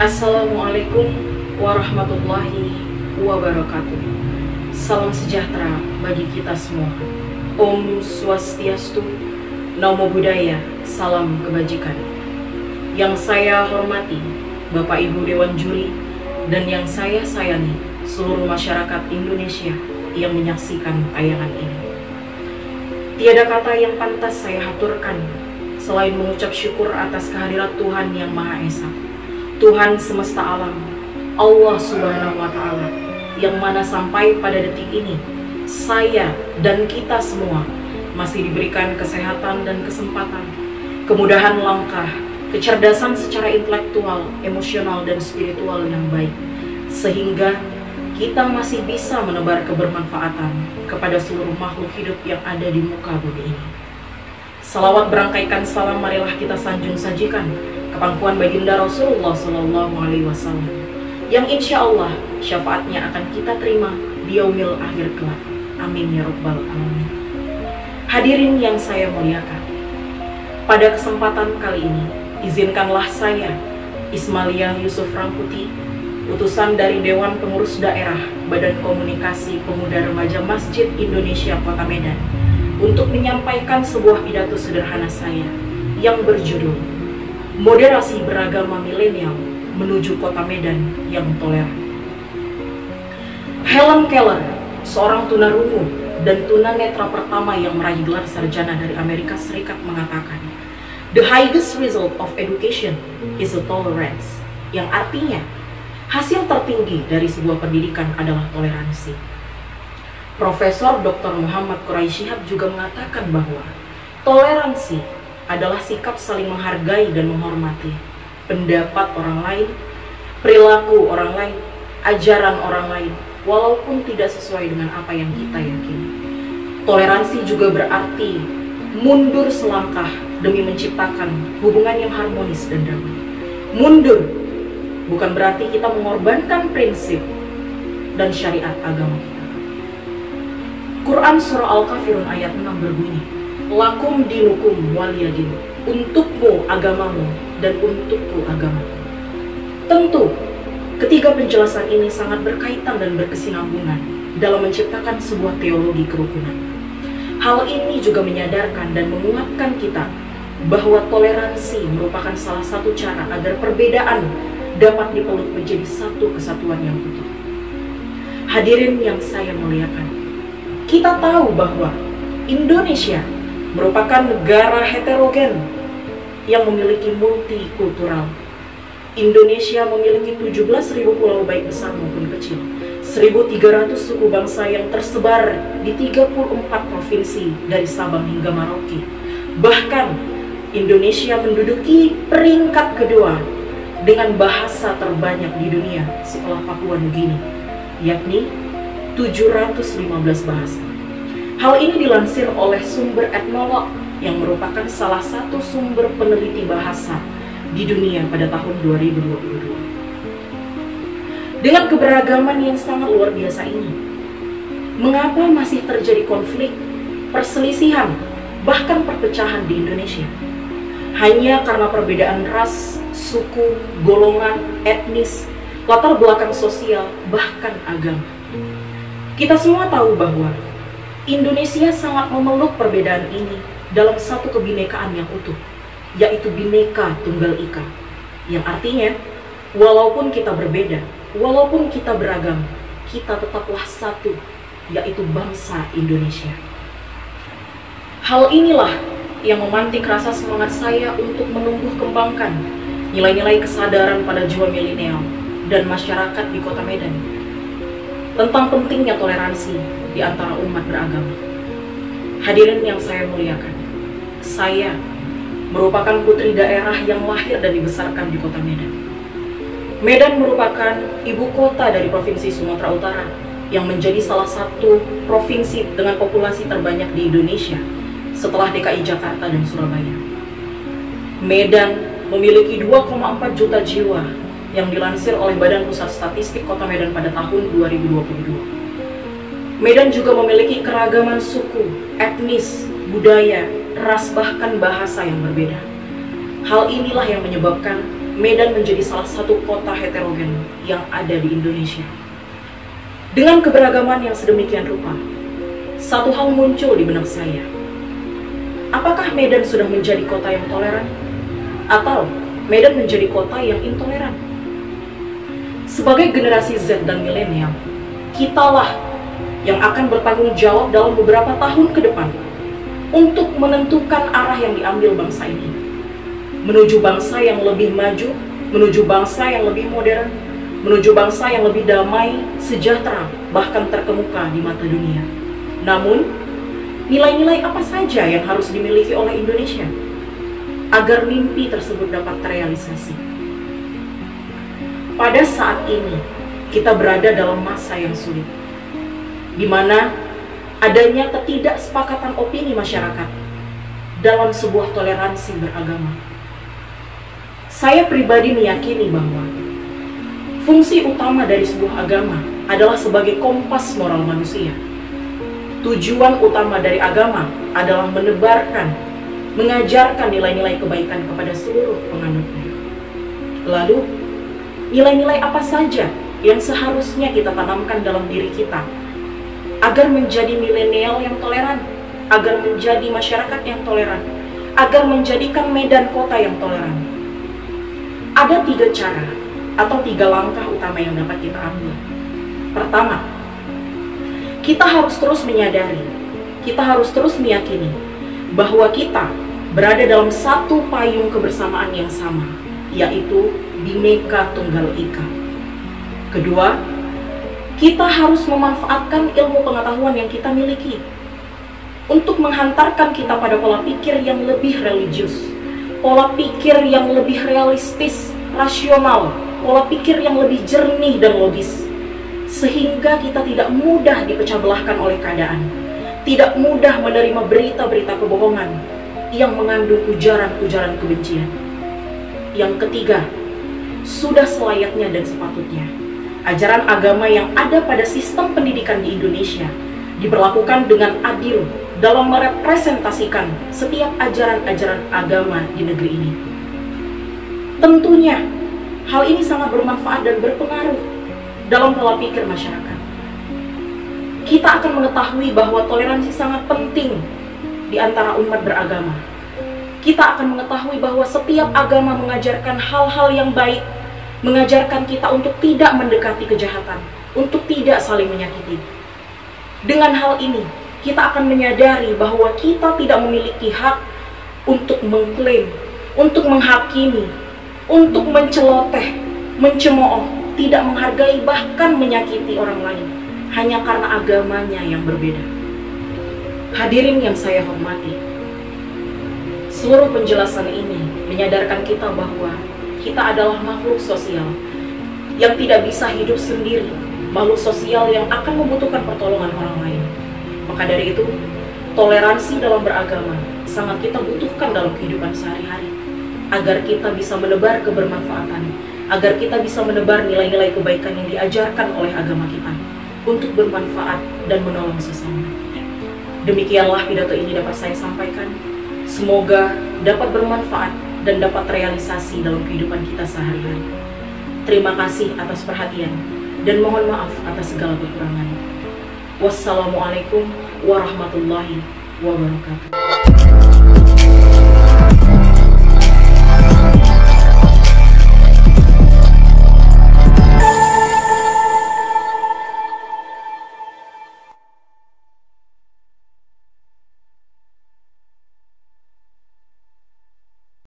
Assalamualaikum warahmatullahi wabarakatuh. Salam sejahtera bagi kita semua. Om Swastiastu, Namo Buddhaya, salam kebajikan. Yang saya hormati Bapak Ibu Dewan Juri dan yang saya sayangi seluruh masyarakat Indonesia yang menyaksikan tayangan ini. Tiada kata yang pantas saya haturkan selain mengucap syukur atas kehadirat Tuhan yang Maha Esa, Tuhan semesta alam, Allah Subhanahu wa Ta'ala, yang mana sampai pada detik ini saya dan kita semua masih diberikan kesehatan dan kesempatan, kemudahan langkah, kecerdasan secara intelektual, emosional, dan spiritual yang baik, sehingga kita masih bisa menebar kebermanfaatan kepada seluruh makhluk hidup yang ada di muka bumi ini. Salawat berangkaikan salam marilah kita sanjung sajikan ke pangkuan baginda Rasulullah SAW, yang insya Allah syafaatnya akan kita terima di yaumil akhir kelak. Amin ya rabbal alamin. Hadirin yang saya muliakan, pada kesempatan kali ini izinkanlah saya, Ismalia Yusuf Rangkuti, utusan dari Dewan Pengurus Daerah Badan Komunikasi Pemuda Remaja Masjid Indonesia Kota Medan, untuk menyampaikan sebuah pidato sederhana saya yang berjudul Moderasi Beragama Milenial Menuju Kota Medan yang Toleran. Helen Keller, seorang tunarungu dan tunanetra pertama yang meraih gelar sarjana dari Amerika Serikat, mengatakan, "The highest result of education is a tolerance," yang artinya hasil tertinggi dari sebuah pendidikan adalah toleransi. Profesor Dr. Muhammad Quraisy Shihab juga mengatakan bahwa toleransi adalah sikap saling menghargai dan menghormati pendapat orang lain, perilaku orang lain, ajaran orang lain, walaupun tidak sesuai dengan apa yang kita yakini. Toleransi juga berarti mundur selangkah demi menciptakan hubungan yang harmonis dan damai. Mundur bukan berarti kita mengorbankan prinsip dan syariat agama kita. Quran Surah Al-Kafirun ayat 6 berbunyi, "Lakum dinukum waliyadin," untukmu agamamu dan untukku agamaku. Tentu, ketiga penjelasan ini sangat berkaitan dan berkesinambungan dalam menciptakan sebuah teologi kerukunan. Hal ini juga menyadarkan dan menguatkan kita bahwa toleransi merupakan salah satu cara agar perbedaan dapat dipeluk menjadi satu kesatuan yang utuh. Hadirin yang saya muliakan, kita tahu bahwa Indonesia merupakan negara heterogen yang memiliki multikultural. Indonesia memiliki 17.000 pulau baik besar maupun kecil, 1.300 suku bangsa yang tersebar di 34 provinsi dari Sabang hingga Merauke. Bahkan Indonesia menduduki peringkat kedua dengan bahasa terbanyak di dunia setelah Papua Nugini, yakni 715 bahasa. Hal ini dilansir oleh sumber etnolog yang merupakan salah satu sumber peneliti bahasa di dunia pada tahun 2022. Dengan keberagaman yang sangat luar biasa ini, mengapa masih terjadi konflik, perselisihan, bahkan perpecahan di Indonesia? Hanya karena perbedaan ras, suku, golongan, etnis, latar belakang sosial, bahkan agama. Kita semua tahu bahwa Indonesia sangat memeluk perbedaan ini dalam satu kebinekaan yang utuh, yaitu Bhinneka Tunggal Ika, yang artinya walaupun kita berbeda, walaupun kita beragam, kita tetaplah satu, yaitu bangsa Indonesia. Hal inilah yang memantik rasa semangat saya untuk menumbuh kembangkan nilai-nilai kesadaran pada jiwa milenial dan masyarakat di Kota Medan tentang pentingnya toleransi di antara umat beragama. Hadirin yang saya muliakan, saya merupakan putri daerah yang lahir dan dibesarkan di Kota Medan. Medan merupakan ibu kota dari Provinsi Sumatera Utara yang menjadi salah satu provinsi dengan populasi terbanyak di Indonesia setelah DKI Jakarta dan Surabaya. Medan memiliki 2,4 juta jiwa yang dilansir oleh Badan Pusat Statistik Kota Medan pada tahun 2022. Medan juga memiliki keragaman suku, etnis, budaya, ras, bahkan bahasa yang berbeda. Hal inilah yang menyebabkan Medan menjadi salah satu kota heterogen yang ada di Indonesia. Dengan keberagaman yang sedemikian rupa, satu hal muncul di benak saya. Apakah Medan sudah menjadi kota yang toleran? Atau Medan menjadi kota yang intoleran? Sebagai generasi Z dan milenial, kitalah yang akan bertanggung jawab dalam beberapa tahun ke depan untuk menentukan arah yang diambil bangsa ini, menuju bangsa yang lebih maju, menuju bangsa yang lebih modern, menuju bangsa yang lebih damai, sejahtera, bahkan terkemuka di mata dunia. Namun, nilai-nilai apa saja yang harus dimiliki oleh Indonesia agar mimpi tersebut dapat terrealisasi? Pada saat ini, kita berada dalam masa yang sulit, di mana adanya ketidaksepakatan opini masyarakat dalam sebuah toleransi beragama. Saya pribadi meyakini bahwa fungsi utama dari sebuah agama adalah sebagai kompas moral manusia. Tujuan utama dari agama adalah menebarkan, mengajarkan nilai-nilai kebaikan kepada seluruh penganutnya. Lalu, nilai-nilai apa saja yang seharusnya kita tanamkan dalam diri kita agar menjadi milenial yang toleran, agar menjadi masyarakat yang toleran, agar menjadikan Medan kota yang toleran? Ada 3 cara atau 3 langkah utama yang dapat kita ambil. Pertama, kita harus terus menyadari, kita harus terus meyakini bahwa kita berada dalam satu payung kebersamaan yang sama, yaitu Bhinneka Tunggal Ika. Kedua, kita harus memanfaatkan ilmu pengetahuan yang kita miliki untuk menghantarkan kita pada pola pikir yang lebih religius, pola pikir yang lebih realistis, rasional, pola pikir yang lebih jernih dan logis, sehingga kita tidak mudah dipecah belahkan oleh keadaan, tidak mudah menerima berita-berita kebohongan yang mengandung ujaran-ujaran kebencian. Yang ketiga, sudah selayaknya dan sepatutnya ajaran agama yang ada pada sistem pendidikan di Indonesia diberlakukan dengan adil dalam merepresentasikan setiap ajaran-ajaran agama di negeri ini. Tentunya, hal ini sangat bermanfaat dan berpengaruh dalam pola pikir masyarakat. Kita akan mengetahui bahwa toleransi sangat penting di antara umat beragama. Kita akan mengetahui bahwa setiap agama mengajarkan hal-hal yang baik, mengajarkan kita untuk tidak mendekati kejahatan, untuk tidak saling menyakiti. Dengan hal ini, kita akan menyadari bahwa kita tidak memiliki hak untuk mengklaim, untuk menghakimi, untuk menceloteh, mencemooh, tidak menghargai, bahkan menyakiti orang lain, hanya karena agamanya yang berbeda. Hadirin yang saya hormati, seluruh penjelasan ini menyadarkan kita bahwa kita adalah makhluk sosial yang tidak bisa hidup sendiri, makhluk sosial yang akan membutuhkan pertolongan orang lain. Maka dari itu, toleransi dalam beragama sangat kita butuhkan dalam kehidupan sehari-hari, agar kita bisa menebar kebermanfaatan, agar kita bisa menebar nilai-nilai kebaikan yang diajarkan oleh agama kita untuk bermanfaat dan menolong sesama. Demikianlah pidato ini dapat saya sampaikan. Semoga dapat bermanfaat dan dapat terrealisasi dalam kehidupan kita sehari-hari. Terima kasih atas perhatian dan mohon maaf atas segala kekurangan. Wassalamualaikum warahmatullahi wabarakatuh.